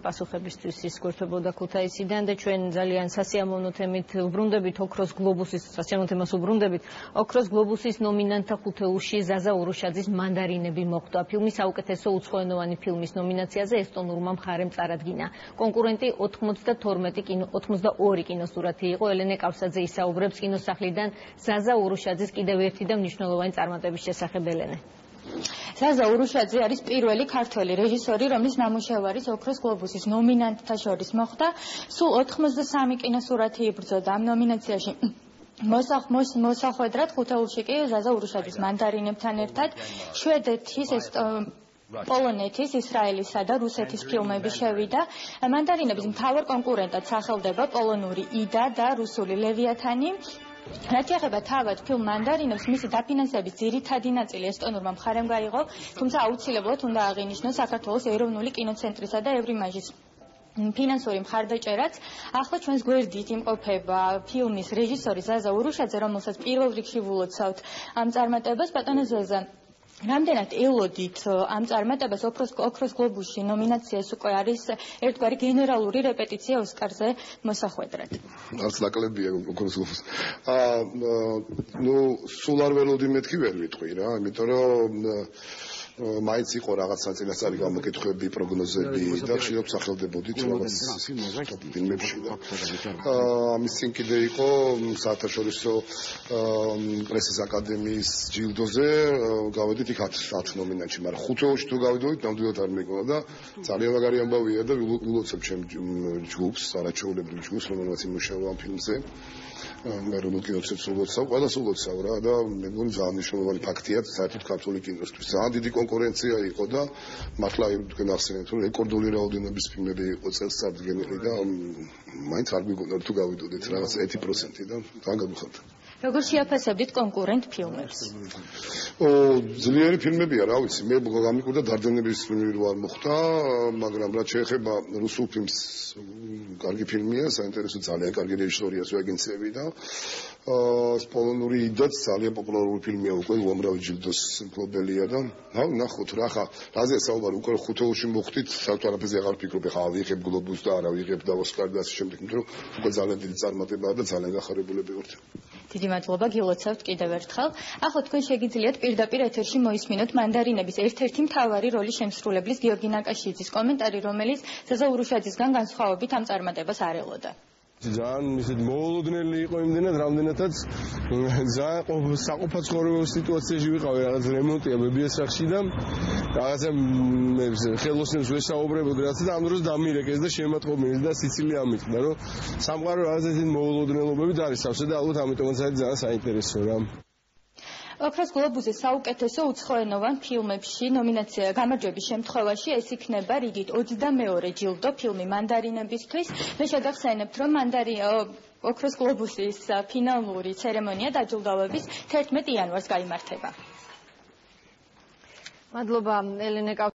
პასუხებისთვის ის გვერდებოდა ქუთაისიდან და ჩვენ ძალიან სასიამოვნო თემით ვბრუნდებით ოქროს გლობუსის სასიამოვნო თემას ვბრუნდებით ოქროს გლობუსის ნომინანტთა ხუთეულში ზაზა ურუშაძის მანდარინები მოხვდა. ფილმის საუკეთესო უცხოენოვანი ფილმის ნომინაციაზე ესტონურმა მხარემ წარადგინა. კონკურენტი 82 კინოსურათი იყო. ელენე კავსაძე ისაუბრებს კინოსახლიდან ზაზა ურუშაძის კიდევ ერთი და მნიშვნელოვანი წარმატების შესახებ. ელენე. ზაზა ურუშაძე არის პირველი ქართველი რეჟისორი, რომლის ნამუშევარის ოქროს გლობუსის ნომინანტთა შორის მოხვდა. სულ 83 კინოსურათი იბრძოდა ამ ნომინაციაში. მოსახვედრად ხუთეულში კი ზაზა ურუშაძის მანდარინებთან ერთად შვედეთის, პოლონეთის, ისრაელისა და რუსეთის ფილმები შევიდა. მანდარინების მთავარ კონკურენტად სახელდება პოლონური იდა და რუსული ლევიათანი. რაც ეხება თავად ფილმ მანდარინებს, მისი დაფინანსების ძირითადი ნაწილი ესტონურმა მხარემ გაიღო, თუმცა აუცილებლად უნდა აღინიშნოს საქართველოს ეროვნული კინოცენტრისა და ევრიმაჟის ფინანსური მხარდაჭერაც. ახლა ჩვენს გვერდით იმყოფება ფილმის რეჟისორი ზაზა ურუშაძე, რომელსაც პირველ რიგში ვილოცავთ ამ წარმატებას. ბატონო ზაზა, რამდენად ელოდით ამ წარმატებას? ოქროს გლობუსში ნომინაციას უკვე არის ერთგვარი გენერალური რეპეტიცია ოსკარზე მოსახვედრად. არც ნაკლებია ოქროს გლობუსს. სულ არ ველოდი მეთქი ვერ ვიტყვი რა, იმიტომ რომ მაინც იყო რაღაცა წინასწარი გამოკითხვები, პროგნოზები და ხშირად სახელდებოდით რაღაც ფილმებში და ამის წინ კიდე იყო საერთაშორისო პრესის აკადემიის ჯილდოზე, გავედით იქ 10 ნომინანტში, მაგრამ ხუთეულში თუ გავიდოდით, ნამდვილად არ მეკონა და ძალიან მაგარი ამბავია და ვილოცებ ჩემ ჯგუფს, არაჩვეულებრივ ჯგუფს, რომელმაც იმუშავა ამ ფილმზე. მე რომ კინოცენტრს ულოცავ, ყველას ულოცავ რა და მე მგონი ძალიან მნიშვნელოვანი ფაქტია საერთოდ ქართული კინოსთვის. ძალიან დიდი კონკურენცია იყო და მართლა თქვენ ახსენეთ რომ რეკორდული რაოდენობის ფილმები იყო წელს წარდგენილი და მაინც არ მიგონდა თუ გავიდოდეთ რაღაც 1% და ძალიან გამიხარდა. როგორ შეაფასებდით კონკურენტ ფილმებს? ძლიერი ფილმებია, რა ვიცი, მე გამიკვირდა დარდენების ფილმი რო არ მოხდა, მაგრამ რაც შეეხება რუსულ ფილმს, კარგი ფილმია, საინტერესო, ძალიან კარგი რეჟისორია სვეგინცევი და პოლონური იდაც ძალიან პოპულარული ფილმია, უკვე უამრავი ჯილდოს მფლობელია და ნახოთ რა, ხა რაზე საუბარი, უკვე ხუთეულში მოხვდით, საერთოდ არაფერზე აღარ ვფიქრობ, ხა ავიღებ გლობუსს და არა ვიღებ და ოსკარი და ასე შემდეგ, იმიტომ რომ უკვე ძალიან დიდი წარმატებაა და ძალიან გახარებულები ვართ. დიდი მადლობა, გილოცავთ კიდევ ერთხელ. ახლა თქვენ შეგიძლიათ პირდაპირ ეთერში მოისმინოთ მანდარინების ერთ-ერთი მთავარი როლის შემსრულებლის გიორგი ნაკაშიძის კომენტარი, რომელიც ზაზა ურუშაძისგან განსხვავებით ამ წარმატებას არ ელოდა. ძალიან ისეთ მოულოდნელი იყო იმდენად, რამდენადაც ძალიან საყოფაცხოვრებელ სიტუაციაში ვიყავი, რაღაც რემონტია ბებიასახში და რაღაცა ხელოსნებს ვესაუბრებოდი რაღაცა და ამ დროს დამირეკეს და შემატყობინეს და სიცილი ამიტყდა, რომ სამყარო რაღაც ისეთ მოულოდნელობები დაარისავსა და ალბათ ამიტომაც არის ძალიან საინტერესო რა. ოქროს გლობუსის საუკეთესო უცხოენოვან ფილმებში ნომინაცია გამარჯვების შემთხვევაში ეს იქნება რიგით 22 ჯილდო ფილმი მანდარინებისთვის. მე შეგახსენებთ, რომ ოქროს გლობუსის ფინალური ცერემონია დაჯილდოვების 11 იანვარს გაიმართება. მადლობა ელენე